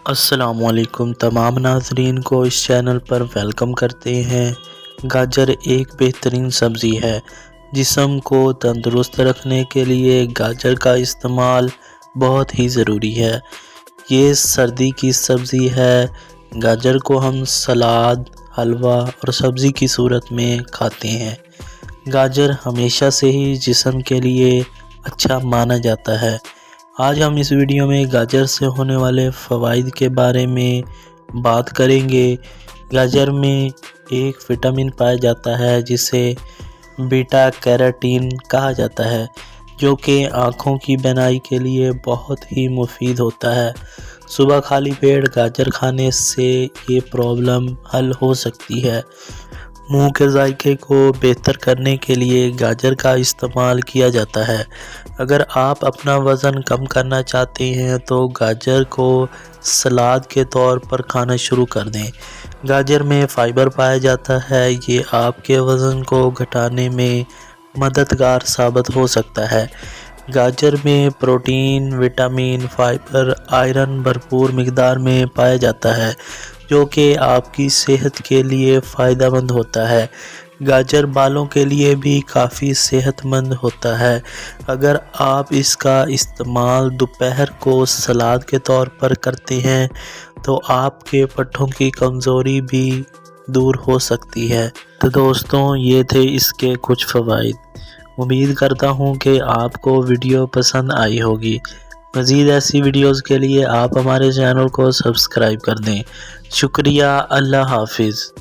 السلام علیکم تمام ناظرین کو اس چینل پر ویلکم کرتے ہیں۔ گاجر ایک بہترین سبزی ہے۔ جسم کو تندرست رکھنے کے لیے گاجر کا استعمال بہت ہی ضروری ہے۔ یہ سردی کی سبزی ہے۔ گاجر کو ہم سلاد، حلوہ اور سبزی کی صورت میں کھاتے ہیں۔ گاجر ہمیشہ سے ہی جسم کے لیے اچھا مانا جاتا ہے۔ آج ہم اس ویڈیو میں گاجر سے ہونے والے فوائد کے بارے میں بات کریں گے۔ گاجر میں ایک وٹامن پایا جاتا ہے جسے بیٹا کیروٹین کہا جاتا ہے، جو کہ آنکھوں کی بینائی کے لیے بہت ہی مفید ہوتا ہے۔ صبح خالی پیٹ گاجر کھانے سے یہ پرابلم حل ہو سکتی ہے۔ منہ کے ذائقے کو بہتر کرنے کے لیے گاجر کا استعمال کیا جاتا ہے۔ اگر آپ اپنا وزن کم کرنا چاہتے ہیں تو گاجر کو سلاد کے طور پر کھانا شروع کر دیں۔ گاجر میں فائبر پایا جاتا ہے، یہ آپ کے وزن کو گھٹانے میں مددگار ثابت ہو سکتا ہے۔ گاجر میں پروٹین، وٹامن، فائبر، آئرن بھرپور مقدار میں پایا جاتا ہے، جو کہ آپ کی صحت کے لیے فائدہ مند ہوتا ہے۔ گاجر بالوں کے لیے بھی کافی صحت مند ہوتا ہے۔ اگر آپ اس کا استعمال دوپہر کو سلاد کے طور پر کرتے ہیں تو آپ کے پٹھوں کی کمزوری بھی دور ہو سکتی ہے۔ تو دوستوں، یہ تھے اس کے کچھ فوائد۔ امید کرتا ہوں کہ آپ کو ویڈیو پسند آئی ہوگی۔ مزید ایسی ویڈیوز کے لیے آپ ہمارے چینل کو سبسکرائب کر دیں۔ شکریہ۔ اللہ حافظ۔